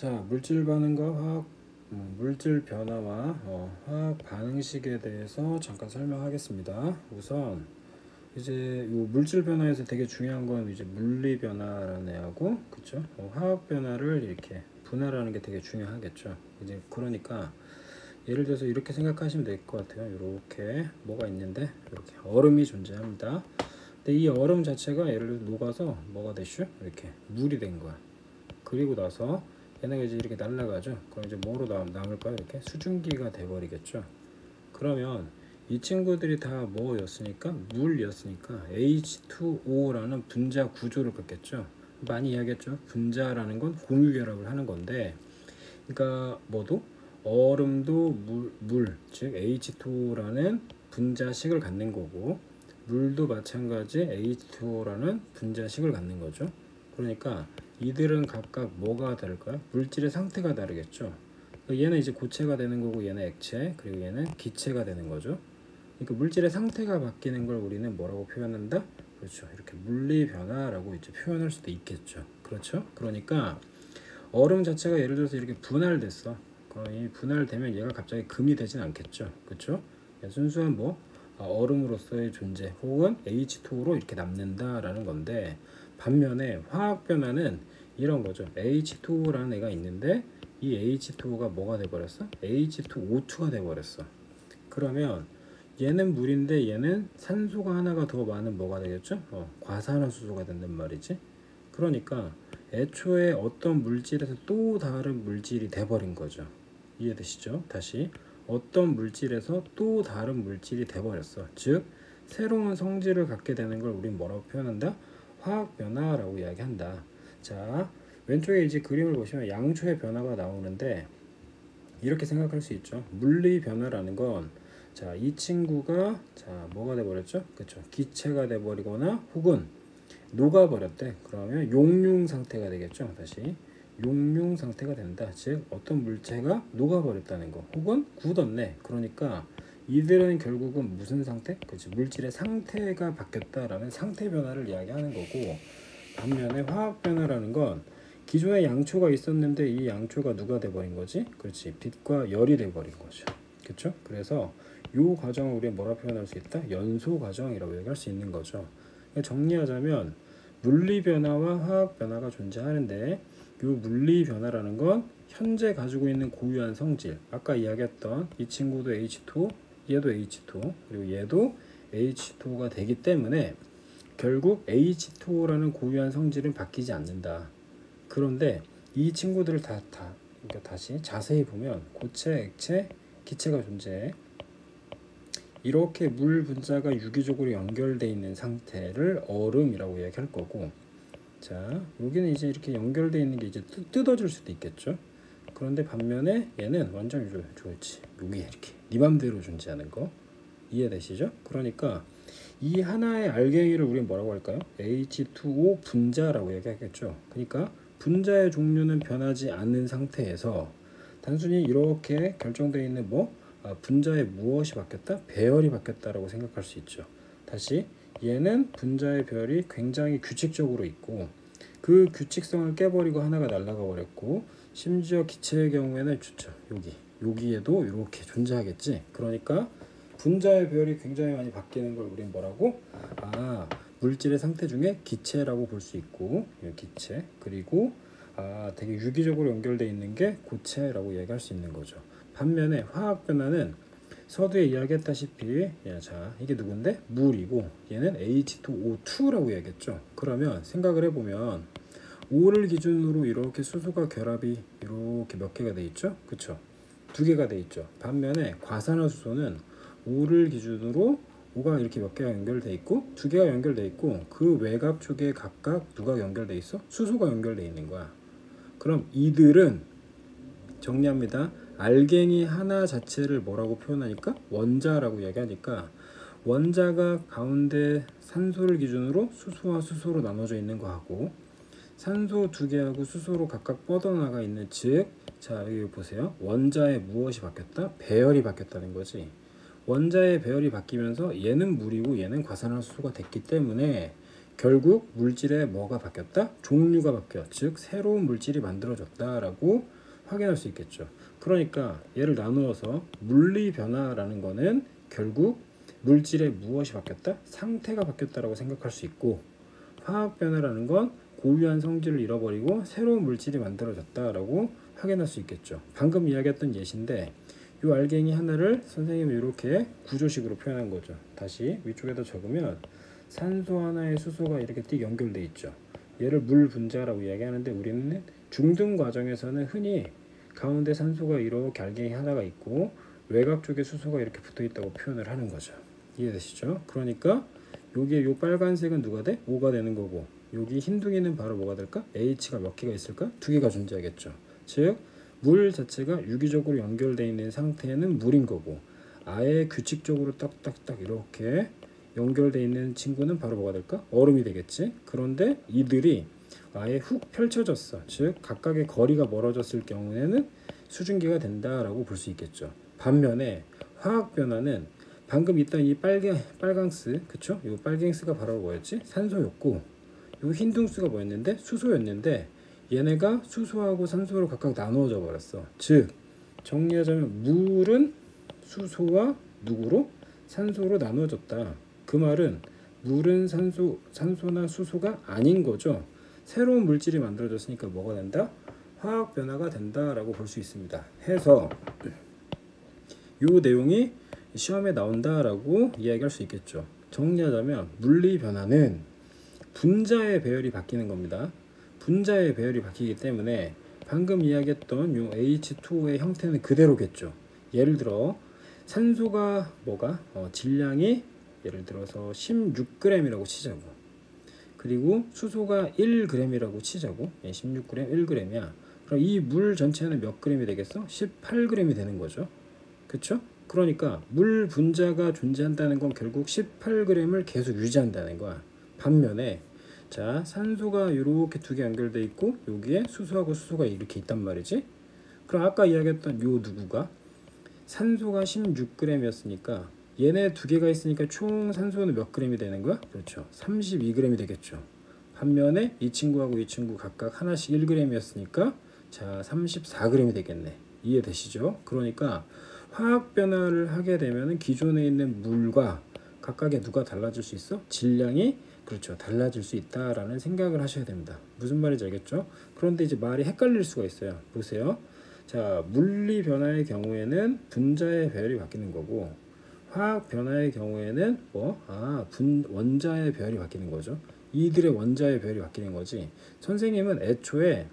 자, 물질 반응과 물질 변화와 화학 반응식에 대해서 잠깐 설명하겠습니다. 우선 이제 요 물질 변화에서 되게 중요한 건 이제 물리 변화라는 애하고, 그쵸? 화학 변화를 이렇게 분할하는 게 되게 중요하겠죠. 이제 그러니까 예를 들어서 이렇게 생각하시면 될 것 같아요. 이렇게 뭐가 있는데 이렇게 얼음이 존재합니다. 근데 이 얼음 자체가 예를 들어 녹아서 뭐가 됐슈? 이렇게 물이 된 거야. 그리고 나서 얘네가 이제 이렇게 날아가죠. 그럼 이제 뭐로 남을까요? 이렇게 수증기가 돼버리겠죠. 그러면 이 친구들이 다 뭐였으니까? 물이었으니까 H2O라는 분자 구조를 갖겠죠. 많이 이야기했죠. 분자라는 건 공유결합을 하는 건데, 그러니까 뭐도 얼음도 즉 H2O라는 분자식을 갖는 거고, 물도 마찬가지 H2O라는 분자식을 갖는 거죠. 그러니까 이들은 각각 뭐가 다를까요? 물질의 상태가 다르겠죠. 얘는 이제 고체가 되는 거고, 얘는 액체, 그리고 얘는 기체가 되는 거죠. 그러니까 물질의 상태가 바뀌는 걸 우리는 뭐라고 표현한다? 그렇죠. 이렇게 물리 변화라고 이제 표현할 수도 있겠죠. 그렇죠. 그러니까 얼음 자체가 예를 들어서 이렇게 분할됐어. 이 분할되면 얘가 갑자기 금이 되진 않겠죠. 그렇죠. 순수한 얼음으로서의 존재 혹은 H2O로 이렇게 남는다라는 건데, 반면에 화학 변화는 이런 거죠. H2O라는 애가 있는데 이 H2O가 뭐가 돼버렸어? H2O2가 돼버렸어. 그러면 얘는 물인데 얘는 산소가 하나가 더 많은 뭐가 되겠죠? 과산화수소가 된단 말이지. 그러니까 애초에 어떤 물질에서 또 다른 물질이 돼버린 거죠. 이해되시죠? 다시 어떤 물질에서 또 다른 물질이 돼버렸어. 즉 새로운 성질을 갖게 되는 걸 우린 뭐라고 표현한다? 화학 변화라고 이야기한다. 자, 왼쪽에 이제 그림을 보시면 양초의 변화가 나오는데, 이렇게 생각할 수 있죠. 물리 변화라는 건, 자, 이 친구가 뭐가 돼버렸죠? 그쵸, 기체가 돼버리거나 혹은 녹아버렸대. 그러면 용융 상태가 되겠죠. 다시 용융 상태가 된다. 즉 어떤 물체가 녹아버렸다는 거, 혹은 굳었네. 그러니까 이들은 결국은 무슨 상태? 그치, 물질의 상태가 바뀌었다라는 상태 변화를 이야기하는 거고, 반면에 화학 변화라는 건 기존에 양초가 있었는데 이 양초가 누가 돼버린 거지? 그렇지, 빛과 열이 돼버린 거죠. 그렇죠? 그래서 이 과정을 우리가 뭐라 표현할 수 있다? 연소 과정이라고 얘기할 수 있는 거죠. 정리하자면 물리 변화와 화학 변화가 존재하는데, 이 물리 변화라는 건 현재 가지고 있는 고유한 성질, 아까 이야기했던 이 친구도 H2O, 얘도 H2O, 그리고 얘도 H2O가 되기 때문에 결국 H2O라는 고유한 성질은 바뀌지 않는다. 그런데 이 친구들을 그러니까 다시 자세히 보면 고체, 액체, 기체가 존재해. 이렇게 물 분자가 유기적으로 연결되어 있는 상태를 얼음이라고 이야기할 거고, 자, 여기는 이제 이렇게 연결되어 있는 게 이제 뜯어질 수도 있겠죠. 그런데 반면에 얘는 완전 좋지. 여기 이렇게 네 맘대로 존재하는 거. 이해되시죠? 그러니까 이 하나의 알갱이를 우리는 뭐라고 할까요? H2O 분자라고 얘기하겠죠. 그러니까 분자의 종류는 변하지 않는 상태에서 단순히 이렇게 결정되어 있는 분자의 무엇이 바뀌었다? 배열이 바뀌었다라고 생각할 수 있죠. 다시 얘는 분자의 배열이 굉장히 규칙적으로 있고, 그 규칙성을 깨버리고 하나가 날아가 버렸고, 심지어 기체의 경우에는 좋죠. 여기에도 이렇게 존재하겠지. 그러니까 분자의 배열이 굉장히 많이 바뀌는 걸 우리는 뭐라고? 물질의 상태 중에 기체라고 볼 수 있고, 기체, 그리고 되게 유기적으로 연결되어 있는 게 고체라고 얘기할 수 있는 거죠. 반면에 화학 변화는 서두에 이야기했다시피, 자, 이게 누군데? 물이고 얘는 H2O2라고 얘기했죠. 그러면 생각을 해보면 O를 기준으로 이렇게 수소가 결합이 이렇게 몇 개가 돼 있죠? 그쵸? 2개가 돼 있죠. 반면에 과산화수소는 O를 기준으로 O가 이렇게 몇 개가 연결돼 있고 2개가 연결돼 있고, 그 외곽 쪽에 각각 누가 연결돼 있어? 수소가 연결돼 있는 거야. 그럼 이들은, 정리합니다, 알갱이 하나 자체를 뭐라고 표현하니까? 원자라고 얘기하니까, 원자가 가운데 산소를 기준으로 수소와 수소로 나눠져 있는 거하고, 산소 2개하고 수소로 각각 뻗어나가 있는, 즉, 자, 여기 보세요. 원자의 무엇이 바뀌었다? 배열이 바뀌었다는 거지. 원자의 배열이 바뀌면서 얘는 물이고 얘는 과산화수소가 됐기 때문에 결국 물질의 뭐가 바뀌었다? 종류가 바뀌어. 즉 새로운 물질이 만들어졌다라고 확인할 수 있겠죠. 그러니까 얘를 나누어서 물리 변화라는 거는 결국 물질의 무엇이 바뀌었다? 상태가 바뀌었다라고 생각할 수 있고, 화학 변화라는 건 고유한 성질을 잃어버리고 새로운 물질이 만들어졌다라고 확인할 수 있겠죠. 방금 이야기했던 예시인데 이 알갱이 하나를 선생님이 이렇게 구조식으로 표현한 거죠. 다시 위쪽에다 적으면 산소 하나에 수소가 이렇게 띡 연결돼 있죠. 얘를 물 분자라고 이야기하는데 우리는 중등 과정에서는 흔히 가운데 산소가 이렇게 알갱이 하나가 있고 외곽 쪽에 수소가 이렇게 붙어 있다고 표현을 하는 거죠. 이해되시죠? 그러니까 여기에 요 빨간색은 누가 돼? O가 되는 거고, 여기 흰둥이는 바로 뭐가 될까? H가 몇 개가 있을까? 2개가 존재하겠죠. 즉 물 자체가 유기적으로 연결되어 있는 상태는 물인 거고, 아예 규칙적으로 딱딱딱 이렇게 연결되어 있는 친구는 바로 뭐가 될까? 얼음이 되겠지. 그런데 이들이 아예 훅 펼쳐졌어. 즉 각각의 거리가 멀어졌을 경우에는 수증기가 된다라고 볼 수 있겠죠. 반면에 화학 변화는 방금 있던 이 빨강스, 그쵸? 이 빨갱스가 바로 뭐였지? 산소였고, 이 흰둥스가 뭐였는데? 수소였는데, 얘네가 수소하고 산소로 각각 나누어져 버렸어. 즉 정리하자면 물은 수소와 누구로? 산소로 나누어졌다. 그 말은 물은 산소나 수소가 아닌 거죠. 새로운 물질이 만들어졌으니까 뭐가 된다? 화학 변화가 된다라고 볼 수 있습니다. 해서 이 내용이 시험에 나온다라고 이야기할 수 있겠죠. 정리하자면 물리 변화는 분자의 배열이 바뀌는 겁니다. 분자의 배열이 바뀌기 때문에 방금 이야기했던 요 H2O의 형태는 그대로겠죠. 예를 들어 산소가 뭐가 질량이 예를 들어서 16g이라고 치자고, 그리고 수소가 1g이라고 치자고. 16g 1g이야. 그럼 이 물 전체는 몇 g이 되겠어? 18g이 되는 거죠. 그쵸? 그러니까 물 분자가 존재한다는 건 결국 18g을 계속 유지한다는 거야. 반면에 자 산소가 이렇게 2개 연결돼 있고 여기에 수소하고 수소가 이렇게 있단 말이지. 그럼 아까 이야기했던 요 누구가 산소가 16g이었으니까 얘네 2개가 있으니까 총 산소는 몇 g이 되는 거야? 그렇죠. 32g이 되겠죠. 반면에 이 친구하고 이 친구 각각 하나씩 1g이었으니까 자 34g이 되겠네. 이해되시죠? 그러니까 화학 변화를 하게 되면 기존에 있는 물과 각각의 누가 달라질 수 있어? 질량이 그렇죠. 달라질 수 있다라는 생각을 하셔야 됩니다. 무슨 말인지 알겠죠? 그런데 이제 말이 헷갈릴 수가 있어요. 보세요. 자, 물리 변화의 경우에는 분자의 배열이 바뀌는 거고, 화학 변화의 경우에는 원자의 배열이 바뀌는 거죠. 이들의 원자의 배열이 바뀌는 거지. 선생님은 애초에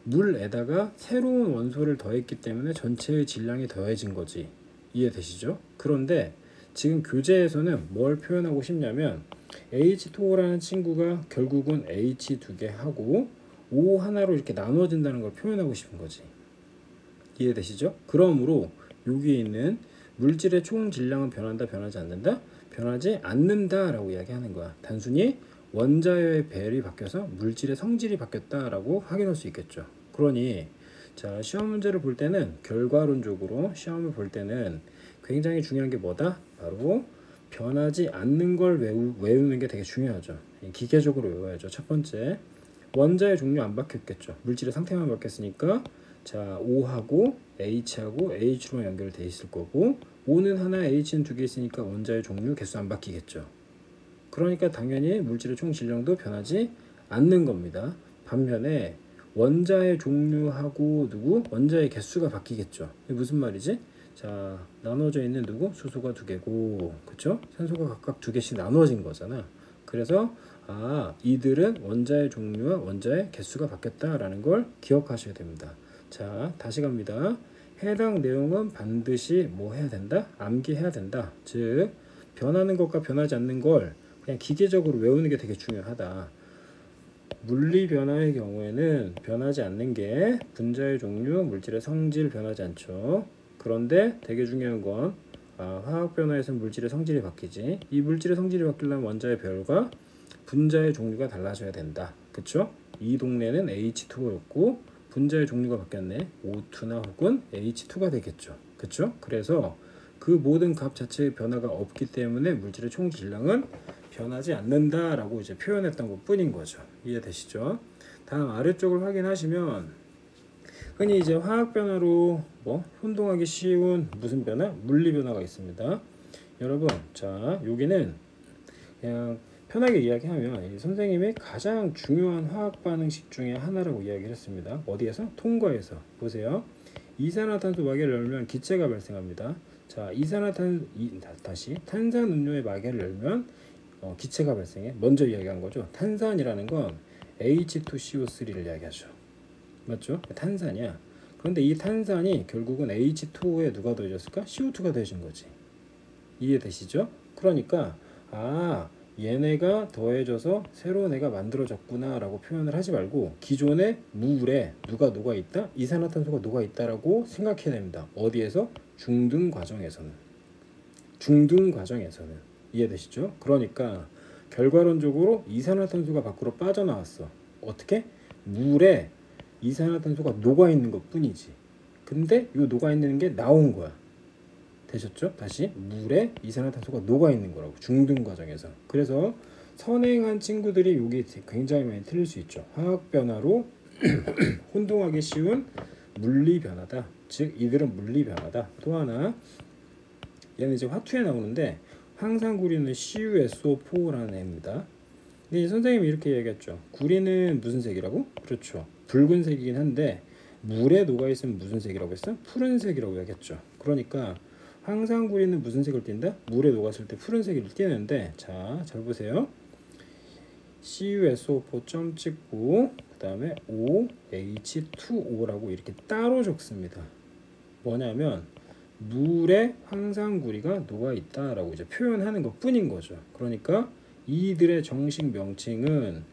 물에다가 새로운 원소를 더했기 때문에 전체의 질량이 더해진 거지. 이해되시죠? 그런데 지금 교재에서는 뭘 표현하고 싶냐면 H2O라는 친구가 결국은 H 2개 하고 O 하나로 이렇게 나누어진다는 걸 표현하고 싶은 거지. 이해되시죠? 그러므로 여기에 있는 물질의 총 질량은 변한다, 변하지 않는다? 변하지 않는다 라고 이야기하는 거야. 단순히 원자의 배열이 바뀌어서 물질의 성질이 바뀌었다라고 확인할 수 있겠죠. 그러니 자 시험 문제를 볼 때는 결과론적으로 시험을 볼 때는 굉장히 중요한 게 뭐다? 바로 변하지 않는 걸 외우는 게 되게 중요하죠. 기계적으로 외워야죠. 첫 번째, 원자의 종류 안 바뀌었겠죠. 물질의 상태만 바뀌었으니까 자 O하고 H하고 H로 연결돼 있을 거고, O는 하나, H는 2개 있으니까 원자의 종류 개수 안 바뀌겠죠. 그러니까 당연히 물질의 총 질량도 변하지 않는 겁니다. 반면에 원자의 종류하고 원자의 개수가 바뀌겠죠. 이게 무슨 말이지? 자 나눠져 있는 수소가 2개고, 그쵸? 산소가 각각 2개씩 나누어진 거잖아. 그래서 이들은 원자의 종류와 원자의 개수가 바뀌었다라는 걸 기억하셔야 됩니다. 자 다시 갑니다. 해당 내용은 반드시 뭐 해야 된다? 암기해야 된다. 즉 변하는 것과 변하지 않는 걸 그냥 기계적으로 외우는 게 되게 중요하다. 물리 변화의 경우에는 변하지 않는 게 분자의 종류, 물질의 성질 변하지 않죠. 그런데 되게 중요한 건 화학 변화에서는 물질의 성질이 바뀌지. 이 물질의 성질이 바뀌려면 원자의 배열과 분자의 종류가 달라져야 된다. 그쵸? 이 동네는 H2O였고 분자의 종류가 바뀌었네. O2나 혹은 H2가 되겠죠. 그쵸? 그래서 그 모든 값 자체의 변화가 없기 때문에 물질의 총 질량은 변하지 않는다라고 이제 표현했던 것뿐인 거죠. 이해되시죠? 다음 아래쪽을 확인하시면 흔히 이제 화학 변화로 뭐 혼동하기 쉬운 무슨 변화? 물리 변화가 있습니다. 여러분, 자 여기는 그냥 편하게 이야기하면 이 선생님의 가장 중요한 화학 반응식 중에 하나라고 이야기를 했습니다. 어디에서? 통과에서. 보세요. 이산화탄소 마개를 열면 기체가 발생합니다. 자, 다시 탄산음료의 마개를 열면 기체가 발생해. 먼저 이야기한 거죠. 탄산이라는 건 H2CO3를 이야기하죠. 맞죠? 탄산이야. 그런데 이 탄산이 결국은 H2O에 누가 더해졌을까? CO2가 더해진 거지. 이해되시죠? 그러니까 얘네가 더해져서 새로운 애가 만들어졌구나 라고 표현을 하지 말고 기존의 물에 누가 녹아있다? 이산화탄소가 녹아있다라고 생각해야 됩니다. 어디에서? 중등 과정에서는. 이해되시죠? 그러니까 결과론적으로 이산화탄소가 밖으로 빠져나왔어. 어떻게? 물에 이산화탄소가 녹아있는 것 뿐이지. 근데 이 녹아있는 게 나온 거야. 되셨죠? 다시 물에 이산화탄소가 녹아있는 거라고. 중등 과정에서. 그래서 선행한 친구들이 여기 굉장히 많이 틀릴 수 있죠. 화학 변화로 혼동하기 쉬운 물리 변화다. 즉 이들은 물리 변화다. 또 하나 얘는 이제 화투에 나오는데 황산구리는 CuSO4라는 애입니다. 근데 선생님이 이렇게 얘기했죠. 구리는 무슨 색이라고? 그렇죠. 붉은색이긴 한데 물에 녹아있으면 무슨 색이라고 했어? 푸른색이라고 얘기했죠. 그러니까 황산구리는 무슨 색을 띈다? 물에 녹았을 때 푸른색을 띄는데 자, 잘 보세요. CuSO4 점 찍고 그 다음에 OH2O라고 이렇게 따로 적습니다. 뭐냐면 물에 황산구리가 녹아있다라고 이제 표현하는 것 뿐인 거죠. 그러니까 이들의 정식 명칭은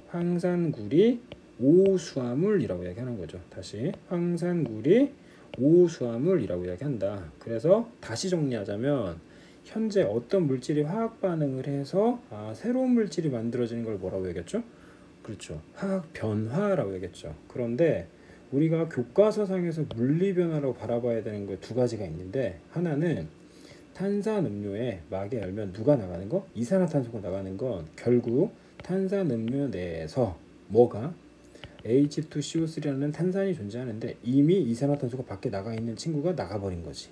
황산구리 5수화물이라고 이야기하는 거죠. 다시 황산구리 5수화물이라고 이야기한다. 그래서 다시 정리하자면 현재 어떤 물질이 화학 반응을 해서 새로운 물질이 만들어지는 걸 뭐라고 얘기했죠? 그렇죠. 화학 변화라고 얘기했죠. 그런데 우리가 교과서상에서 물리 변화라고 바라봐야 되는 거 두 가지가 있는데 하나는 탄산음료에 마개 열면 누가 나가는 거? 이산화탄소가 나가는 건 결국 탄산음료 내에서 뭐가? H2CO3라는 탄산이 존재하는데 이미 이산화탄소가 밖에 나가 있는 친구가 나가버린 거지.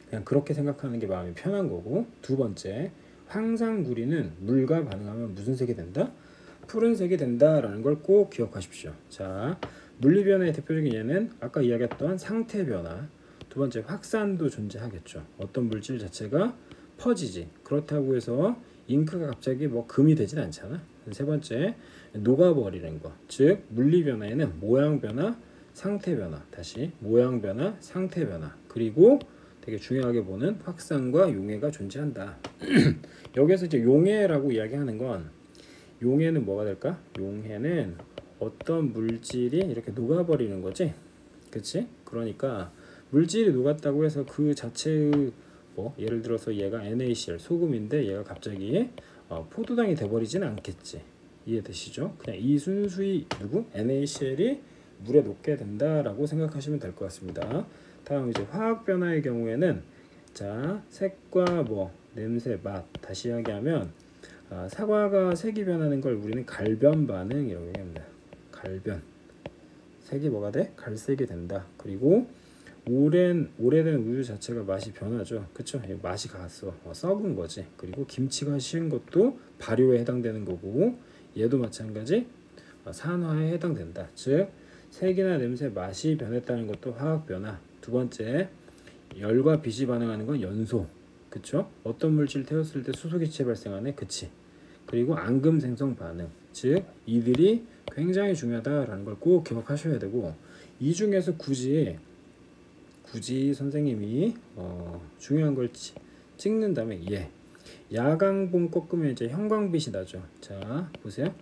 그냥 그렇게 생각하는 게 마음이 편한 거고. 두 번째, 황산구리는 물과 반응하면 무슨 색이 된다? 푸른색이 된다라는 걸 꼭 기억하십시오. 자, 물리변화의 대표적인 예는 아까 이야기했던 상태변화. 두 번째, 확산도 존재하겠죠. 어떤 물질 자체가 퍼지지. 그렇다고 해서 잉크가 갑자기 뭐 금이 되진 않잖아. 세 번째, 녹아버리는 거. 즉 물리변화에는 모양변화, 상태변화. 다시 모양변화, 상태변화. 그리고 되게 중요하게 보는 확산과 용해가 존재한다. 여기서 이제 용해라고 이야기하는 건 용해는 뭐가 될까? 용해는 어떤 물질이 이렇게 녹아버리는 거지. 그치? 그러니까 물질이 녹았다고 해서 그 자체의 뭐 예를 들어서 얘가 NaCl 소금인데 얘가 갑자기 포도당이 돼버리진 않겠지. 이해되시죠? 그냥 이 순수히 누구? NaCl이 물에 녹게 된다라고 생각하시면 될 것 같습니다. 다음 이제 화학 변화의 경우에는 자 색과 뭐 냄새, 맛 다시 이야기하면 사과가 색이 변하는 걸 우리는 갈변 반응이라고 얘기합니다. 갈변. 색이 뭐가 돼? 갈색이 된다. 그리고 오래된 우유 자체가 맛이 변하죠. 그쵸? 맛이 갔어. 썩은 거지. 그리고 김치가 식은 것도 발효에 해당되는 거고 얘도 마찬가지 산화에 해당된다. 즉 색이나 냄새, 맛이 변했다는 것도 화학 변화. 두 번째, 열과 빛이 반응하는 건 연소. 그쵸? 어떤 물질 태웠을 때 수소기체 발생하네. 그치? 그리고 앙금 생성 반응. 즉 이들이 굉장히 중요하다라는 걸 꼭 기억하셔야 되고 이 중에서 굳이 선생님이 중요한 걸 찍는다면 야광봉 꺾으면 이제 형광빛이 나죠. 자 보세요.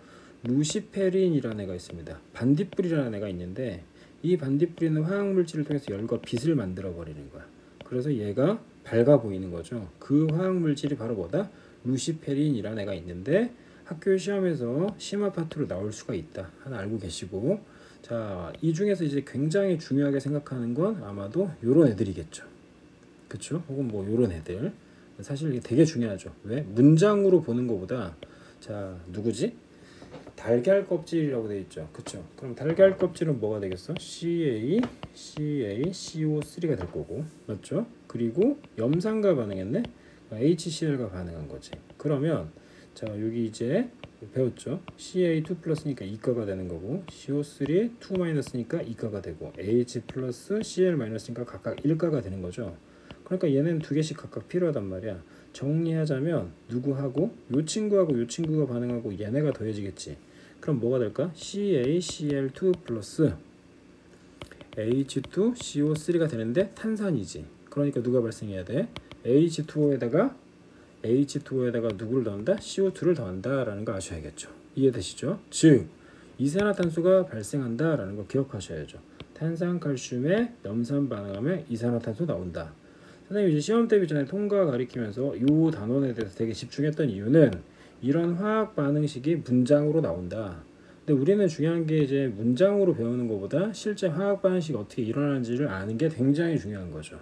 루시페린이라는 애가 있습니다. 반딧불이라는 애가 있는데 이 반딧불이는 화학물질을 통해서 열과 빛을 만들어 버리는 거야. 그래서 얘가 밝아 보이는 거죠. 그 화학물질이 바로 뭐다? 루시페린이라는 애가 있는데 학교 시험에서 심화 파트로 나올 수가 있다. 하나 알고 계시고 자, 이 중에서 이제 굉장히 중요하게 생각하는 건 아마도 요런 애들이겠죠. 그쵸? 혹은 뭐 요런 애들. 사실 이게 되게 중요하죠. 왜? 문장으로 보는 것보다 자 누구지? 달걀 껍질이라고 되어 있죠. 그쵸? 그럼 달걀 껍질은 뭐가 되겠어? CaCO3가 될 거고, 맞죠? 그리고 염산과 반응했네. HCl과 반응한 거지. 그러면 자 여기 이제 배웠죠? Ca2 플러스니까 이가가 되는 거고, CO3 2 마이너스니까 이가가 되고, H 플러스 Cl 마이너스니까 각각 1가가 되는 거죠. 그러니까 얘는 두 개씩 각각 필요하단 말이야. 정리하자면 누구하고 요 친구하고 요 친구가 반응하고 얘네가 더해지겠지. 그럼 뭐가 될까? CaCl2 플러스 H2CO3가 되는데 탄산이지. 그러니까 누가 발생해야 돼? H2O에다가 누구를 더한다? CO2를 더한다 라는 거 아셔야겠죠. 이해되시죠? 즉 이산화탄소가 발생한다 라는 거 기억하셔야죠. 탄산칼슘에 염산 반응하면 이산화탄소 나온다. 선생님이 이제 시험 대비 전에 통과 가리키면서 이 단원에 대해서 되게 집중했던 이유는 이런 화학 반응식이 문장으로 나온다. 근데 우리는 중요한 게 이제 문장으로 배우는 것보다 실제 화학 반응식이 어떻게 일어나는지를 아는 게 굉장히 중요한 거죠.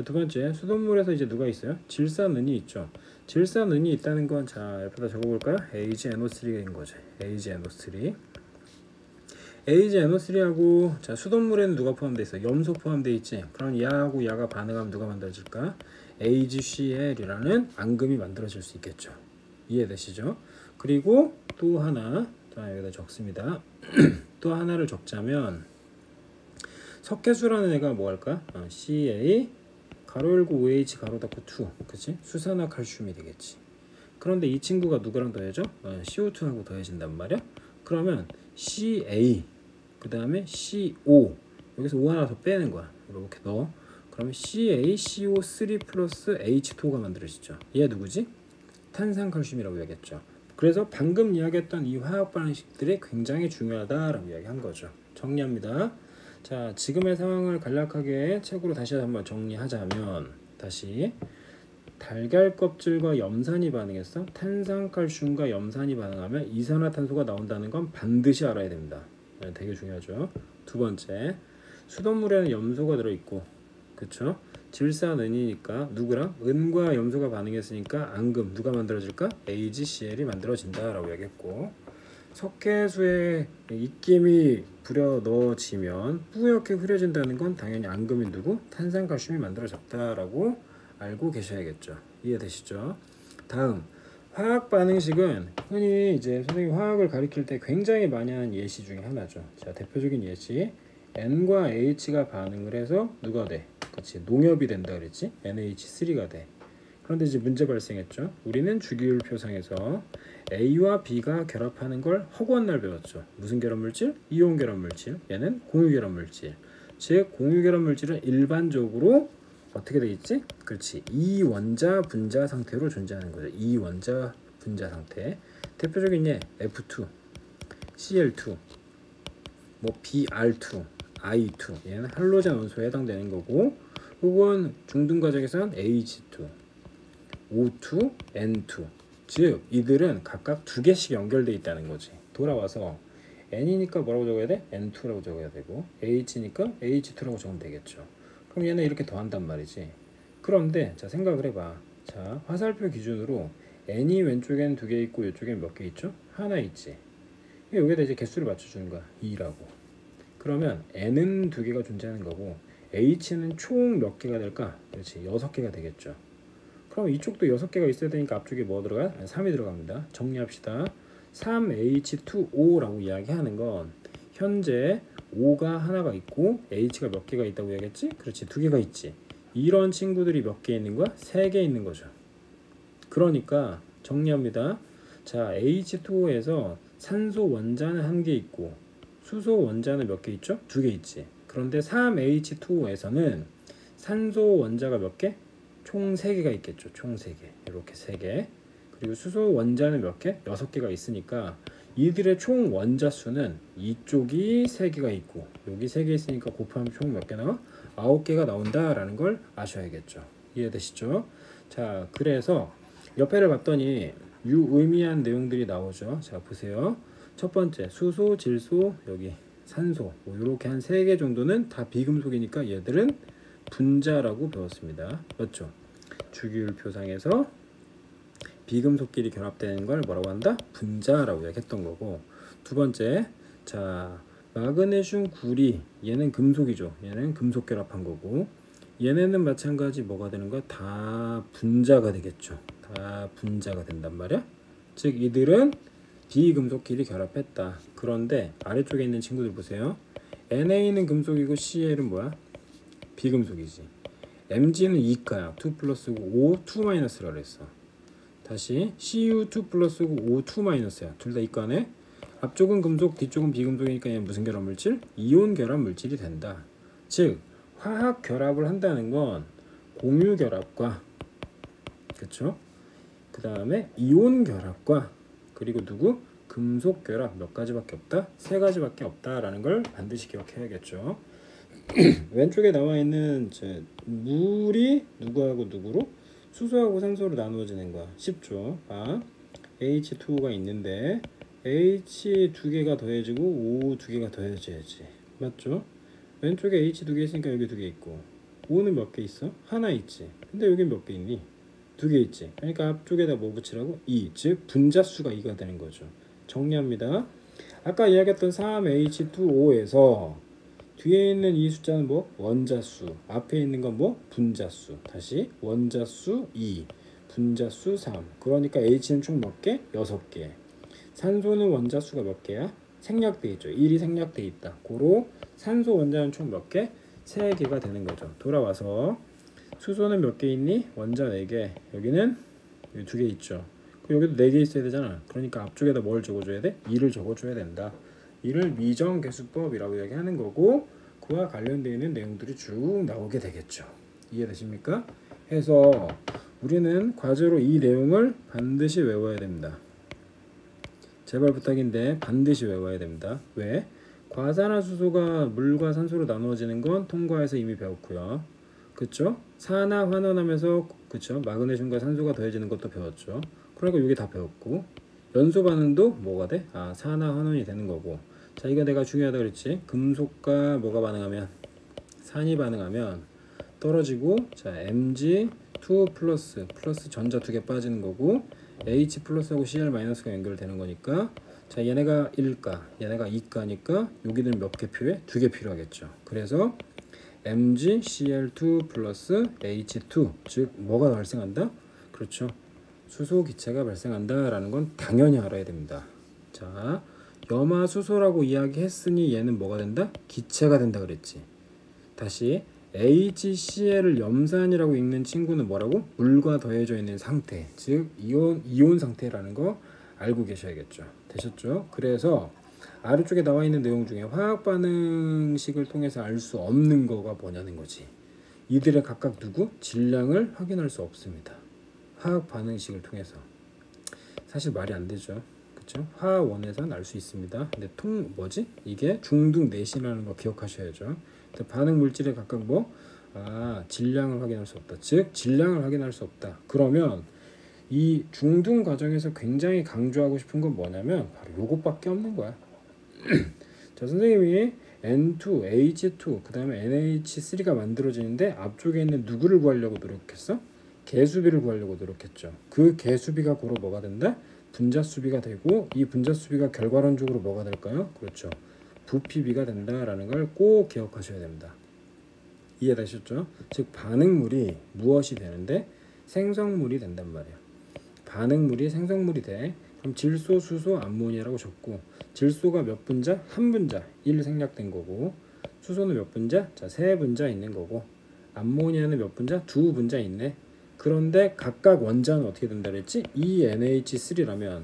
두 번째, 수돗물에서 이제 누가 있어요? 질산은이 있죠. 질산은이 있다는 건 자 옆에다 적어볼까요? AgNO3인 거죠. AgNO3. AgNO3하고 자 수돗물에는 누가 포함되어 있어? 염소 포함되어 있지. 그럼 야하고 야가 반응하면 누가 만들어질까? AgCl이라는 앙금이 만들어질 수 있겠죠. 이해되시죠? 그리고 또 하나 자 여기다 적습니다. 또 하나를 적자면 석회수라는 애가 뭐 할까? Ca 가로 열고 OH 가로 닫고 2 그치? 수산화칼슘이 되겠지. 그런데 이 친구가 누구랑 더해져? CO2하고 더해진단 말이야. 그러면 Ca 그 다음에 CO 여기서 O 하나 더 빼는 거야. 이렇게 넣어. 그러면 CaCO3 플러스 H2O가 만들어지죠. 얘 누구지? 탄산칼슘이라고 이야기했죠. 그래서 방금 이야기했던 이 화학 반응식들이 굉장히 중요하다라고 이야기한 거죠. 정리합니다. 자, 지금의 상황을 간략하게 책으로 다시 한번 정리하자면 다시 달걀 껍질과 염산이 반응했어. 탄산칼슘과 염산이 반응하면 이산화탄소가 나온다는 건 반드시 알아야 됩니다. 네, 되게 중요하죠. 두 번째, 수돗물에는 염소가 들어있고 그쵸? 질산은이니까 누구랑? 은과 염소가 반응했으니까 앙금 누가 만들어질까? AgCl이 만들어진다 라고 얘기했고, 석회수에 입김이 부려 넣어지면 뿌옇게 흐려진다는 건 당연히 앙금인 누구? 탄산칼슘이 만들어졌다라고 알고 계셔야겠죠. 이해되시죠? 다음 화학 반응식은 흔히 이제 선생님 화학을 가리킬 때 굉장히 많이 하는 예시 중에 하나죠. 자, 대표적인 예시 N과 H가 반응을 해서 누가 돼? 같이 농협이 된다 그랬지? NH3가 돼. 그런데 이제 문제 발생했죠. 우리는 주기율표상에서 A와 B가 결합하는 걸 허구한 날 배웠죠. 무슨 결합물질? 이온 결합물질. 얘는 공유 결합물질. 즉 공유 결합물질은 일반적으로 어떻게 돼 있지? 그렇지. 이원자 분자 상태로 존재하는 거죠. 이원자 분자 상태. 대표적인 예 F2, Cl2, 뭐 Br2, I2. 얘는 할로젠 원소에 해당되는 거고, 혹은 중등 과정에서는 H2, O2, N2. 즉 이들은 각각 두 개씩 연결되어 있다는 거지. 돌아와서 N이니까 뭐라고 적어야 돼? N2라고 적어야 되고, H니까 H2라고 적으면 되겠죠. 그럼 얘는 이렇게 더한단 말이지. 그런데 자 생각을 해봐. 자 화살표 기준으로 N이 왼쪽엔 두 개 있고 이쪽엔 몇 개 있죠? 하나 있지. 여기다 이제 개수를 맞춰주는 거야. 2라고. 그러면 N은 두 개가 존재하는 거고 H는 총 몇 개가 될까? 그렇지. 6개가 되겠죠. 그럼 이쪽도 6개가 있어야 되니까 앞쪽에 뭐 들어가? 3이 들어갑니다. 정리합시다. 3H2O라고 이야기하는 건 현재 O가 하나가 있고 H가 몇 개가 있다고 이야기했지? 그렇지. 2개가 있지. 이런 친구들이 몇 개 있는 거야? 3개 있는 거죠. 그러니까 정리합니다. 자, H2O에서 산소 원자는 1개 있고 수소 원자는 몇 개 있죠? 2개 있지. 그런데 3H2O에서는 산소 원자가 몇 개? 총 3개가 있겠죠. 총 3개. 이렇게 3개. 그리고 수소 원자는 몇 개? 6개가 있으니까 이들의 총 원자 수는 이쪽이 3개가 있고 여기 3개 있으니까 곱하면 총 몇 개 나와? 9개가 나온다라는 걸 아셔야겠죠. 이해되시죠? 자, 그래서 옆에를 봤더니 유의미한 내용들이 나오죠. 자, 보세요. 첫 번째, 수소, 질소, 여기 산소, 뭐 이렇게 한 3개 정도는 다 비금속이니까 얘들은 분자라고 배웠습니다. 맞죠? 주기율표상에서 비금속끼리 결합되는 걸 뭐라고 한다? 분자라고 이야기했던 거고, 두 번째, 자 마그네슘 구리, 얘는 금속이죠. 얘는 금속 결합한 거고, 얘네는 마찬가지 뭐가 되는 거야? 다 분자가 되겠죠. 다 분자가 된단 말이야. 즉 이들은 비금속끼리 결합했다. 그런데 아래쪽에 있는 친구들 보세요. NA는 금속이고 CL은 뭐야? 비금속이지. Mg는 이가야. 2 플러스고 O 2 마이너스라 그랬어. 다시 Cu2 플러스고 O2 마이너스야. 둘 다 이가네. 앞쪽은 금속, 뒤쪽은 비금속이니까 얘는 무슨 결합 물질? 이온 결합 물질이 된다. 즉 화학 결합을 한다는 건 공유 결합과, 그렇죠? 그 다음에 이온 결합과, 그리고 누구? 금속 결합 몇 가지밖에 없다? 세 가지밖에 없다라는 걸 반드시 기억해야겠죠. 왼쪽에 나와 있는 물이 누구하고 누구로? 수소하고 산소로 나누어지는 거야. 쉽죠? H2O가 있는데 H 두 개가 더해지고 O 두 개가 더해져야지. 맞죠? 왼쪽에 H 두 개 있으니까 여기 두 개 있고, O는 몇 개 있어? 하나 있지. 근데 여기 몇 개 있니? 두 개 있지. 그러니까 앞쪽에다 뭐 붙이라고? 2, 즉 분자수가 2가 되는 거죠. 정리합니다. 아까 이야기했던 3H2O에서 뒤에 있는 이 숫자는 뭐? 원자수. 앞에 있는 건 뭐? 분자수. 다시 원자수 2, 분자수 3. 그러니까 H는 총 몇 개? 6개. 산소는 원자수가 몇 개야? 생략돼 있죠. 1이 생략돼 있다. 고로 산소 원자는 총 몇 개? 3개가 되는 거죠. 돌아와서 수소는 몇 개 있니? 원자 4개. 여기는 2개 있죠. 여기도 4개 있어야 되잖아. 그러니까 앞쪽에다 뭘 적어줘야 돼? 2를 적어줘야 된다. 이를 미정계수법이라고 이야기하는 거고, 그와 관련되어 있는 내용들이 쭉 나오게 되겠죠. 이해되십니까? 해서 우리는 과제로 이 내용을 반드시 외워야 됩니다. 제발 부탁인데 반드시 외워야 됩니다. 왜? 과산화수소가 물과 산소로 나누어지는 건 통과해서 이미 배웠고요. 그쵸? 산화 환원하면서, 그쵸? 마그네슘과 산소가 더해지는 것도 배웠죠. 그러니까 이게 다 배웠고, 연소 반응도 뭐가 돼? 산화 환원이 되는 거고. 자, 이거 내가 중요하다 그랬지. 금속과 뭐가 반응하면, 산이 반응하면 떨어지고, 자 Mg2 플러스 전자 2개 빠지는 거고, H 플러스하고 Cl 마이너스가 연결되는 거니까, 자 얘네가 1가, 얘네가 2가니까 여기는 몇 개 필요해? 2개 필요하겠죠. 그래서 MgCl2 플러스 H2, 즉 뭐가 발생한다? 그렇죠. 수소 기체가 발생한다 라는 건 당연히 알아야 됩니다. 자, 염화수소라고 이야기했으니 얘는 뭐가 된다? 기체가 된다 그랬지. 다시 HCl을 염산이라고 읽는 친구는 뭐라고? 물과 더해져 있는 상태, 즉 이온 상태라는 거 알고 계셔야겠죠. 되셨죠? 그래서 아래쪽에 나와 있는 내용 중에 화학 반응식을 통해서 알 수 없는 거가 뭐냐는 거지. 이들의 각각 누구? 질량을 확인할 수 없습니다. 화학 반응식을 통해서. 사실 말이 안 되죠. 그쵸? 화원에서는 알 수 있습니다. 근데 이게 중등 내시라는 거 기억하셔야죠. 반응 물질의 각각 뭐? 질량을 확인할 수 없다. 즉 질량을 확인할 수 없다. 그러면 이 중등 과정에서 굉장히 강조하고 싶은 건 뭐냐면 바로 요것밖에 없는 거야. 자, 선생님이 N2, H2, 그 다음에 NH3가 만들어지는데 앞쪽에 있는 누구를 구하려고 노력했어? 개수비를 구하려고 노력했죠. 그 개수비가 고로 뭐가 된다? 분자수비가 되고, 이 분자수비가 결과론적으로 뭐가 될까요? 그렇죠. 부피비가 된다라는 걸 꼭 기억하셔야 됩니다. 이해되셨죠? 즉 반응물이 무엇이 되는데? 생성물이 된단 말이야. 반응물이 생성물이 돼. 그럼 질소, 수소, 암모니아라고 적고, 질소가 몇 분자? 한 분자, 1 생략된 거고, 수소는 몇 분자? 자, 3분자 있는 거고, 암모니아는 몇 분자? 2분자 있네. 그런데 각각 원자는 어떻게 된다 그랬지? 2NH3라면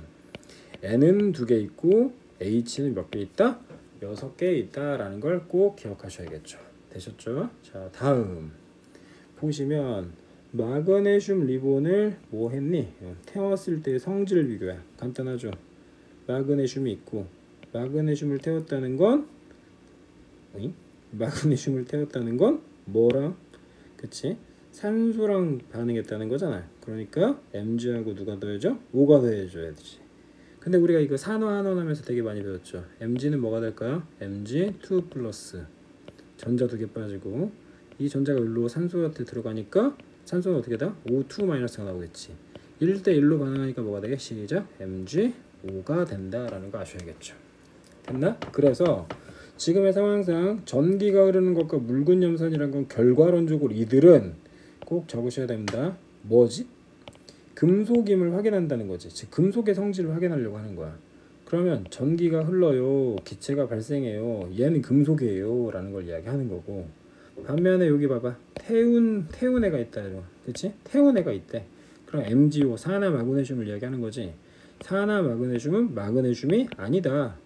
N은 2개 있고 H는 몇 개 있다? 6개 있다라는 걸 꼭 기억하셔야겠죠. 되셨죠? 자, 다음 보시면 마그네슘 리본을 뭐 했니? 태웠을 때의 성질 비교야. 간단하죠. 마그네슘이 있고, 마그네슘을 태웠다는 건 뭐랑? 그치? 산소랑 반응했다는 거잖아. 그러니까 Mg하고 누가 더해져? O가 더해줘야 되지. 근데 우리가 이거 산화환원하면서 되게 많이 배웠죠. Mg는 뭐가 될까요? Mg2 플러스 전자 2개 빠지고, 이 전자가 일로 산소한테 들어가니까 산소는 어떻게 돼? O2 마이너스가 나오겠지. 1대 1로 반응하니까 뭐가 되게? 시작. MgO가 된다라는 거 아셔야겠죠. 됐나? 그래서 지금의 상황상 전기가 흐르는 것과 묽은 염산이란 건 결과론적으로 이들은 꼭 적으셔야 됩니다. 뭐지? 금속임을 확인한다는 거지. 즉 금속의 성질을 확인하려고 하는 거야. 그러면 전기가 흘러요, 기체가 발생해요, 얘는 금속이에요 라는 걸 이야기하는 거고, 반면에 여기 봐봐, 태운애가 있다, 그치? 태운애가 있대. 그럼 MgO, 산화 마그네슘을 이야기하는 거지. 산화 마그네슘은 마그네슘이 아니다.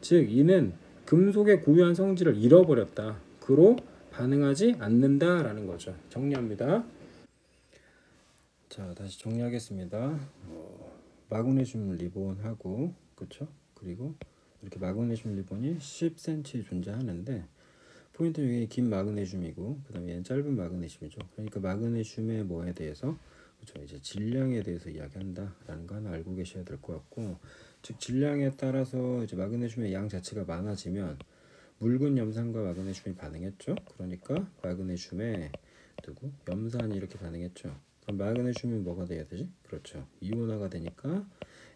즉 이는 금속의 고유한 성질을 잃어버렸다. 그로 반응하지 않는다 라는 거죠. 정리합니다. 자, 다시 정리하겠습니다. 마그네슘 리본하고, 그쵸? 그리고 이렇게 마그네슘 리본이 10cm 존재하는데, 포인트는 여기 긴 마그네슘이고, 그 다음에 얘는 짧은 마그네슘이죠. 그러니까 마그네슘의 뭐에 대해서, 그쵸? 이제 질량에 대해서 이야기한다라는 거 하나 알고 계셔야 될 것 같고, 즉 질량에 따라서 이제 마그네슘의 양 자체가 많아지면 묽은 염산과 마그네슘이 반응했죠. 그러니까 마그네슘에 두고 염산이 이렇게 반응했죠. 그럼 마그네슘이 뭐가 돼야 되지? 그렇죠. 이온화가 되니까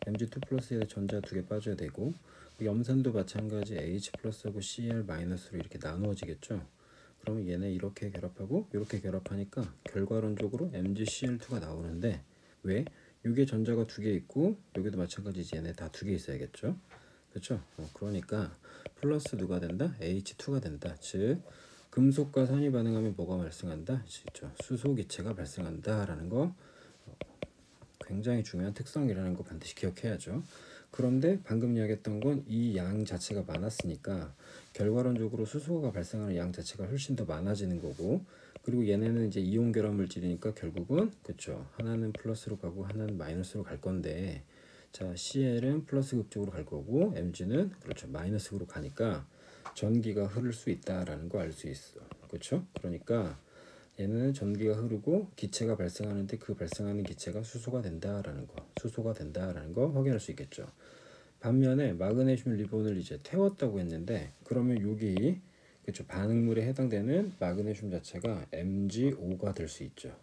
Mg2 플러스에 전자 2개 빠져야 되고, 염산도 마찬가지 H 플러스하고 Cl 마이너스로 이렇게 나누어지겠죠. 그러면 얘네 이렇게 결합하고 이렇게 결합하니까 결과론적으로 MgCl2가 나오는데, 왜? 여기에 전자가 2개 있고 여기도 마찬가지지. 얘네 다 2개 있어야겠죠. 그렇죠? 그러니까 플러스 누가 된다? H2가 된다. 즉 금속과 산이 반응하면 뭐가 발생한다? 그렇죠? 수소기체가 발생한다라는 거, 굉장히 중요한 특성이라는 거 반드시 기억해야죠. 그런데 방금 이야기했던 건 이 양 자체가 많았으니까 결과론적으로 수소가 발생하는 양 자체가 훨씬 더 많아지는 거고, 그리고 얘네는 이제 이온 결합 물질이니까 결국은 그쵸, 하나는 플러스로 가고 하나는 마이너스로 갈 건데, 자 CL은 플러스 극쪽으로 갈 거고 Mg는 그렇죠 마이너스로 가니까 전기가 흐를 수 있다라는 거 알 수 있어. 그렇죠? 그러니까 얘는 전기가 흐르고 기체가 발생하는데 그 발생하는 기체가 수소가 된다라는 거 확인할 수 있겠죠. 반면에 마그네슘 리본을 이제 태웠다고 했는데, 그러면 여기 그쵸 반응물에 해당되는 마그네슘 자체가 MgO가 될 수 있죠.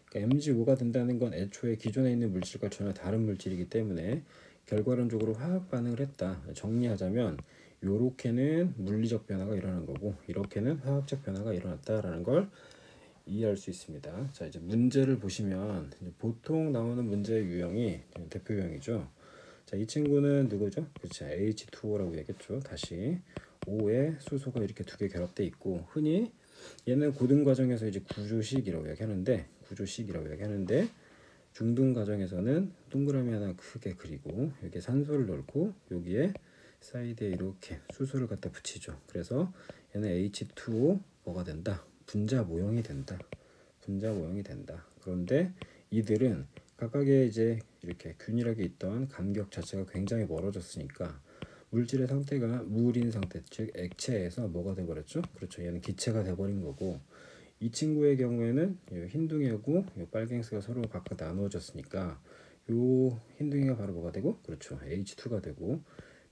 그러니까 MgO가 된다는 건 애초에 기존에 있는 물질과 전혀 다른 물질이기 때문에 결과론적으로 화학 반응을 했다. 정리하자면 요렇게는 물리적 변화가 일어난 거고 이렇게는 화학적 변화가 일어났다라는 걸 이해할 수 있습니다. 자 이제 문제를 보시면 보통 나오는 문제의 유형이 대표 유형이죠. 자, 이 친구는 누구죠? 그렇죠. H2O라고 얘기했죠. 다시 O에 수소가 이렇게 2개 결합돼 있고, 흔히 얘는 고등 과정에서 이제 구조식이라고 얘기하는데 중등 과정에서는 동그라미 하나 크게 그리고 여기에 산소를 넣고 여기에 사이드에 이렇게 수소를 갖다 붙이죠. 그래서 얘는 H2O 뭐가 된다? 분자 모형이 된다. 그런데 이들은 각각의 이제 이렇게 균일하게 있던 간격 자체가 굉장히 멀어졌으니까 물질의 상태가 물인 상태, 즉 액체에서 뭐가 돼버렸죠? 그렇죠. 얘는 기체가 돼버린 거고, 이 친구의 경우에는 흰둥이하고 빨갱이가 서로 각각 나누어졌으니까 요 흰둥이가 바로 뭐가 되고, 그렇죠. H2가 되고,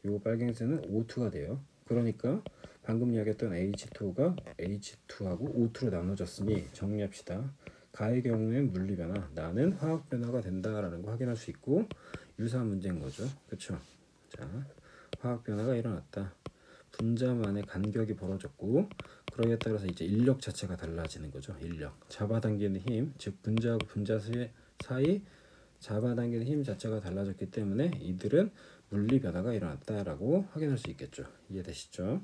요 빨갱이는 O2가 돼요. 그러니까 방금 이야기했던 H2가 H2하고 O2로 나눠졌으니 정리합시다. 가의 경우엔 물리 변화, 나는 화학 변화가 된다라는 거 확인할 수 있고, 유사한 문제인 거죠. 그렇죠? 자, 화학 변화가 일어났다. 분자만의 간격이 벌어졌고, 그러기에 따라서 이제 인력 자체가 달라지는 거죠. 인력, 잡아당기는 힘, 즉 분자하고 분자 사이 잡아당기는 힘 자체가 달라졌기 때문에 이들은 물리 변화가 일어났다라고 확인할 수 있겠죠. 이해되시죠?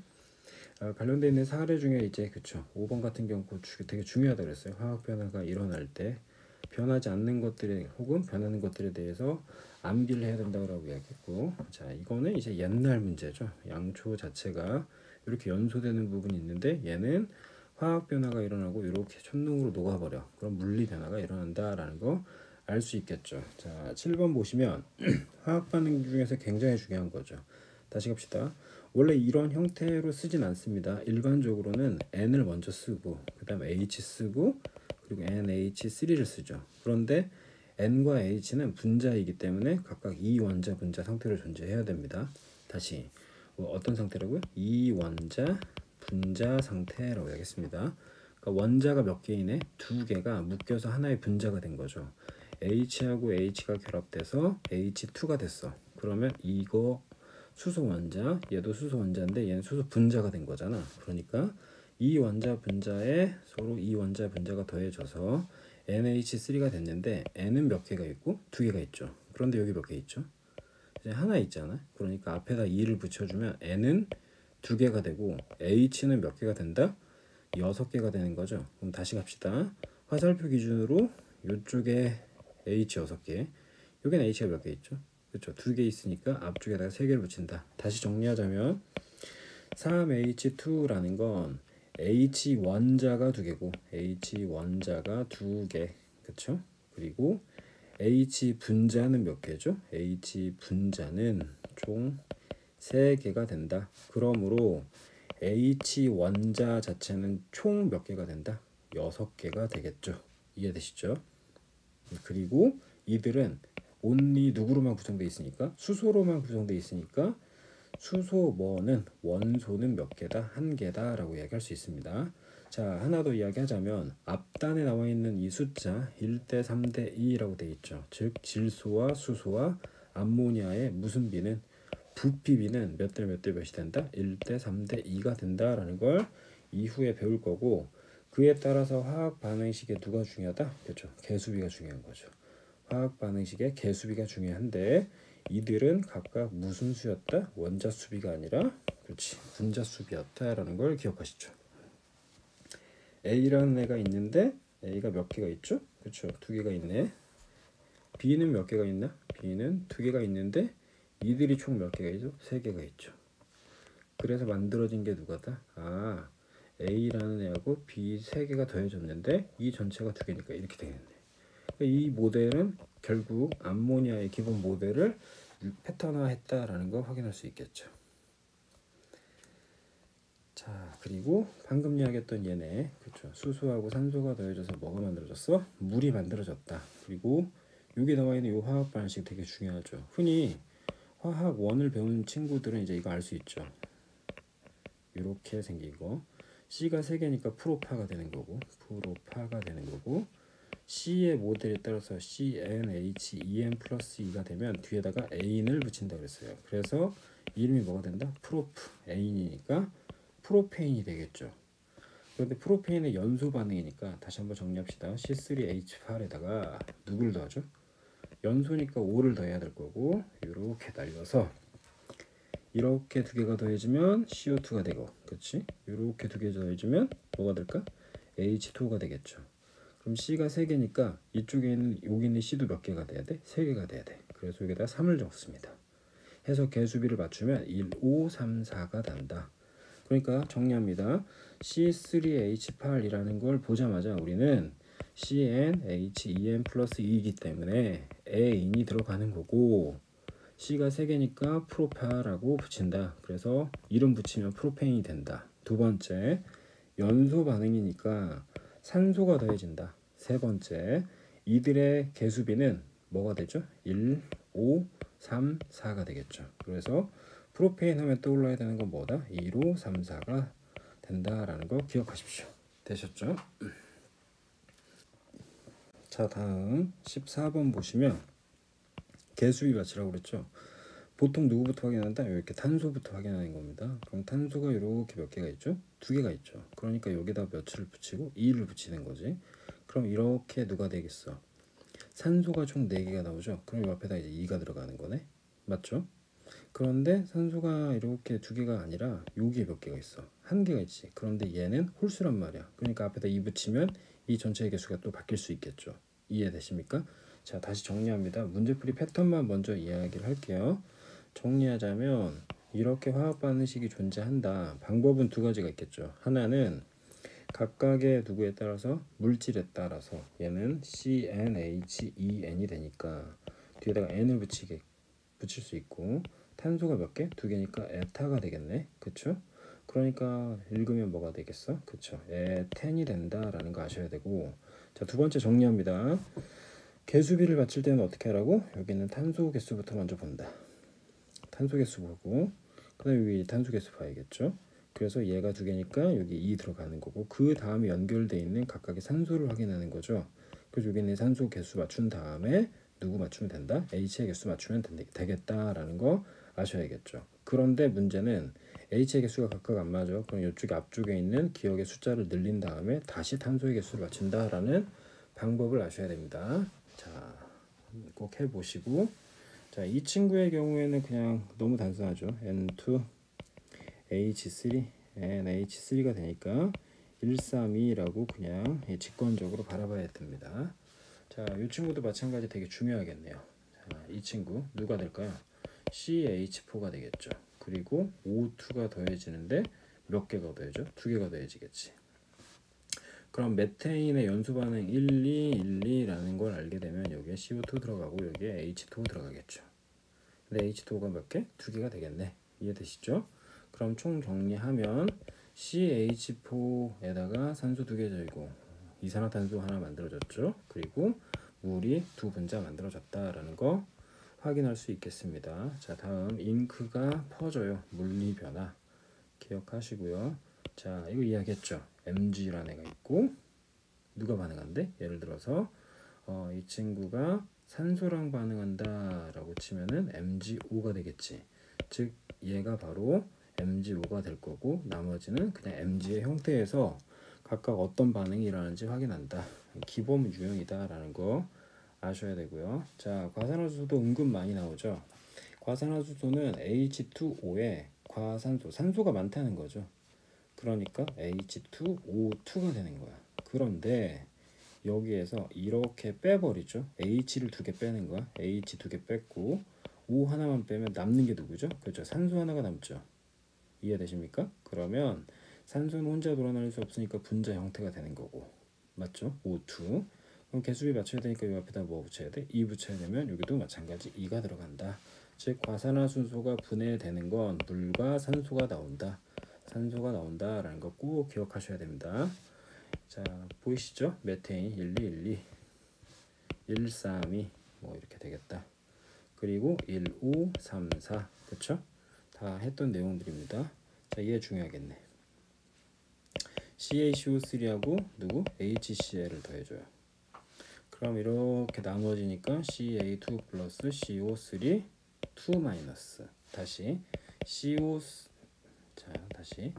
관련되어 있는 사례 중에 이제 그쵸 5번 같은 경우 되게 중요하다고 그랬어요. 화학 변화가 일어날 때 변하지 않는 것들에 혹은 변하는 것들에 대해서 암기를 해야 된다고 이야기했고, 자 이거는 이제 옛날 문제죠. 양초 자체가 이렇게 연소되는 부분이 있는데 얘는 화학 변화가 일어나고 이렇게 천둥으로 녹아버려. 그럼 물리 변화가 일어난다라는 거 알 수 있겠죠. 자 7번 보시면 화학 반응 중에서 굉장히 중요한 거죠. 다시 갑시다. 원래 이런 형태로 쓰진 않습니다. 일반적으로는 N을 먼저 쓰고 그 다음 H 쓰고 그리고 NH3를 쓰죠. 그런데 N과 H는 분자이기 때문에 각각 2원자 분자 상태로 존재해야 됩니다. 다시 어떤 상태라고요? 2원자 분자 상태라고 하겠습니다. 그러니까 원자가 몇 개이네? 두 개가 묶여서 하나의 분자가 된 거죠. H하고 H가 결합돼서 H2가 됐어. 그러면 이거 수소 원자, 얘도 수소 원자인데 얘는 수소 분자가 된 거잖아. 그러니까 이 원자 분자에 서로 이 원자 분자가 더해져서 NH3가 됐는데 N은 몇 개가 있고 두 개가 있죠. 그런데 여기 몇 개 있죠? 이제 하나 있잖아. 그러니까 앞에다 2를 붙여주면 N은 두 개가 되고 H는 몇 개가 된다? 6개가 되는 거죠. 그럼 다시 갑시다. 화살표 기준으로 이쪽에 H 6개, 여기는 H가 몇 개 있죠? 그렇죠. 두 개 있으니까 앞쪽에다가 3개를 붙인다. 다시 정리하자면 3H2라는 건 H 원자가 두 개고 H 원자가 두 개, 그렇죠? 그리고 H 분자는 몇 개죠? H 분자는 총 3개가 된다. 그러므로 H 원자 자체는 총 몇 개가 된다? 6개가 되겠죠. 이해되시죠? 그리고 이들은 only 누구로만 구성되어 있으니까? 수소로만 구성되어 있으니까 수소머는 원소는 몇 개다? 한 개다 라고 이야기할 수 있습니다. 자, 하나 더 이야기하자면 앞단에 나와 있는 이 숫자 1대 3대 2라고 되어 있죠. 즉 질소와 수소와 암모니아의 무슨 비는 부피비는 몇 대 몇 대 몇이 된다? 1대 3대 2가 된다라는 걸 이후에 배울 거고, 그에 따라서 화학 반응식에 누가 중요하다? 그렇죠. 개수비가 중요한 거죠. 화학 반응식의 개수비가 중요한데 이들은 각각 무슨 수였다? 원자 수비가 아니라 그렇지 분자 수비였다라는 걸 기억하시죠. A라는 애가 있는데 A가 몇 개가 있죠? 그렇죠. 두 개가 있네. B는 몇 개가 있나? B는 두 개가 있는데 이들이 총 몇 개가 있죠? 세 개가 있죠. 그래서 만들어진 게 누가다? 아, A라는 애하고 B 세 개가 더해졌는데 이 전체가 두 개니까 이렇게 되겠네. 이 모델은 결국 암모니아의 기본 모델을 패턴화했다라는 걸 확인할 수 있겠죠. 자, 그리고 방금 이야기했던 얘네, 그렇죠. 수소하고 산소가 더해져서 뭐가 만들어졌어? 물이 만들어졌다. 그리고 여기 나와 있는 이 화학 반응식 되게 중요하죠. 흔히 화학 원을 배우는 친구들은 이제 이거 알 수 있죠. 이렇게 생긴 거. C가 3개니까 프로파가 되는 거고, 프로파가 되는 거고, C의 모델에 따라서 CnH2n 플러스 2가 되면 뒤에다가 N을 붙인다 그랬어요. 그래서 이름이 뭐가 된다? 프로프, N이니까 프로페인이 되겠죠. 그런데 프로페인은 연소 반응이니까 다시 한번 정리합시다. C3H8에다가 누구를 더하죠? 연소니까 5를 더해야 될 거고, 이렇게 날려서 이렇게 두 개가 더해지면 CO2가 되고, 그렇지? 이렇게 두 개 더해지면 뭐가 될까? H2가 되겠죠. 그럼 C가 3개니까 이쪽에 있는 여기 있는 C도 몇 개가 돼야 돼? 3개가 돼야 돼. 그래서 여기다 3을 적습니다. 해서 개수비를 맞추면 1, 5, 3, 4가 단다. 그러니까 정리합니다. C3H8이라는 걸 보자마자 우리는 CnH2n 플러스 2이기 때문에 N이 들어가는 거고, C가 3개니까 프로파라고 붙인다. 그래서 이름 붙이면 프로페인이 된다. 두 번째, 연소 반응이니까 산소가 더해진다. 세 번째, 이들의 개수비는 뭐가 되죠? 1, 5, 3, 4가 되겠죠. 그래서 프로페인 하면 떠올라야 되는 건 뭐다? 1, 5, 3, 4가 된다라는 거 기억하십시오. 되셨죠? 자, 다음 14번 보시면 개수비 맞추라고 그랬죠. 보통 누구부터 확인한다? 이렇게 탄소부터 확인하는 겁니다. 그럼 탄소가 이렇게 몇 개가 있죠? 두 개가 있죠. 그러니까 여기다 몇을 붙이고 2를 붙이는 거지. 그럼 이렇게 누가 되겠어? 산소가 총 4개가 나오죠. 그럼 이 앞에다 이제 2가 들어가는 거네. 맞죠? 그런데 산소가 이렇게 두 개가 아니라 여기에 몇 개가 있어? 한 개가 있지. 그런데 얘는 홀수란 말이야. 그러니까 앞에다 2 붙이면 이 전체의 개수가 또 바뀔 수 있겠죠. 이해되십니까? 자, 다시 정리합니다. 문제풀이 패턴만 먼저 이야기를 할게요. 정리하자면 이렇게 화학 반응식이 존재한다. 방법은 두 가지가 있겠죠. 하나는 각각의 누구에 따라서 물질에 따라서 얘는 CnH2n이 되니까 뒤에다가 n을 붙일 수 있고, 탄소가 몇 개? 두 개니까 에타가 되겠네. 그쵸? 그러니까 읽으면 뭐가 되겠어? 그쵸? 에텐이 된다라는 거 아셔야 되고, 자, 두 번째 정리합니다. 개수비를 맞출 때는 어떻게 하라고? 여기는 탄소 개수부터 먼저 본다. 탄소 개수 보고, 그 다음에 여기 탄소 개수 봐야겠죠. 그래서 얘가 두 개니까 여기 2 들어가는 거고 그 다음에 연결돼 있는 각각의 산소를 확인하는 거죠. 그래서 여기 있는 산소 개수 맞춘 다음에 누구 맞추면 된다? H의 개수 맞추면 되겠다라는 거 아셔야겠죠. 그런데 문제는 H의 개수가 각각 안 맞아. 그럼 이쪽에 앞쪽에 있는 기억의 숫자를 늘린 다음에 다시 탄소의 개수를 맞춘다라는 방법을 아셔야 됩니다. 자, 꼭 해보시고 자, 이 친구의 경우에는 그냥 너무 단순하죠. N2 H3 NH3가 되니까 132라고 그냥 직관적으로 바라봐야 됩니다. 자, 이 친구도 마찬가지 되게 중요하겠네요. 자, 이 친구 누가 될까요? CH4가 되겠죠. 그리고 O2가 더해지는데 몇 개가 더해져? 두 개가 더해지겠지. 그럼 메테인의 연소 반응 1, 2, 1, 2라는 걸 알게 되면 여기에 CO2 들어가고 여기에 H2 들어가겠죠. 근데 H2가 몇 개? 두 개가 되겠네. 이해되시죠? 그럼 총 정리하면 CH4에다가 산소 두 개 들고 이산화탄소 하나 만들어졌죠. 그리고 물이 두 분자 만들어졌다라는 거 확인할 수 있겠습니다. 자, 다음 잉크가 퍼져요. 물리 변화 기억하시고요. 자, 이거 이야기했죠. Mg라는 애가 있고 누가 반응한대? 예를 들어서 이 친구가 산소랑 반응한다 라고 치면은 MgO가 되겠지. 즉 얘가 바로 MgO가 될 거고 나머지는 그냥 Mg의 형태에서 각각 어떤 반응이 일어나는지 확인한다. 기본 유형이다 라는 거 아셔야 되고요. 자, 과산화수소도 은근 많이 나오죠. 과산화수소는 H2O에 과산소, 산소가 많다는 거죠. 그러니까 H2O2가 되는 거야. 그런데 여기에서 이렇게 빼버리죠. H를 두 개 빼는 거야. H 두 개 뺐고 O 하나만 빼면 남는 게 누구죠? 그렇죠. 산소 하나가 남죠. 이해되십니까? 그러면 산소는 혼자 돌아다닐 수 없으니까 분자 형태가 되는 거고 맞죠? O2 그럼 개수비 맞춰야 되니까 이 앞에다 뭐 붙여야 돼? 2 붙여야 되면 여기도 마찬가지 2가 들어간다. 즉 과산화수소가 분해되는 건 물과 산소가 나온다. 산소가 나온다라는 거 꼭 기억하셔야 됩니다. 자, 보이시죠? 메테인 1212 132 뭐 이렇게 되겠다. 그리고 1534 그쵸? 다 했던 내용들입니다. 자, 얘 중요하겠네. CaCO3하고 누구? HCl을 더해줘요. 그럼 이렇게 나누어지니까 Ca2 플러스 CO3 2 마이너스 다시 CO 자 다시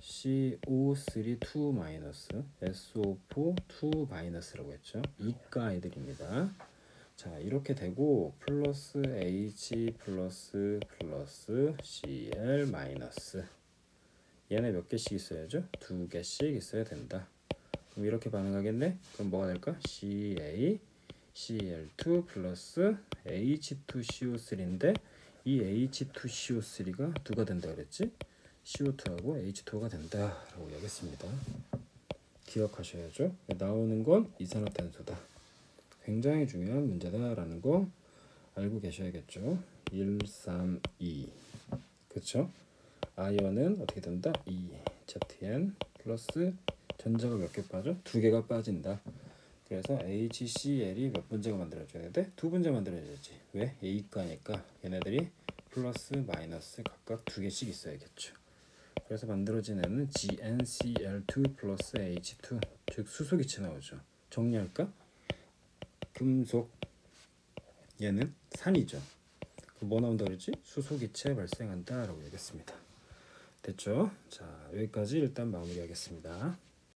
CO3 2 마이너스 SO4 2 마이너스라고 했죠. 이과 애들입니다. 자, 이렇게 되고 플러스 H 플러스 Cl 마이너스 얘네 몇 개씩 있어야죠? 두 개씩 있어야 된다. 그럼 이렇게 반응하겠네? 그럼 뭐가 될까? CaCl2 플러스 H2CO3인데 이 H2CO3가 누가 된다 그랬지? CO2하고 H2가 된다라고 이야기했습니다. 기억하셔야죠. 나오는 건 이산화탄소다. 굉장히 중요한 문제다라는 거 알고 계셔야겠죠. 132 그렇죠? 아이언은 어떻게 된다? 2 ZN 플러스 전자가 몇 개 빠져? 두 개가 빠진다. 그래서 HCl이 몇 분자가 만들어져야 돼? 두 분자 만들어야지. 왜? A가니까 얘네들이 플러스 마이너스 각각 두 개씩 있어야겠죠. 그래서 만들어진 애는 GnCl2 플러스 H2 즉 수소기체 나오죠. 정리할까? 금속 얘는 산이죠. 뭐 나온다 그랬지? 수소기체 발생한다 라고 얘기했습니다. 됐죠? 자, 여기까지 일단 마무리하겠습니다.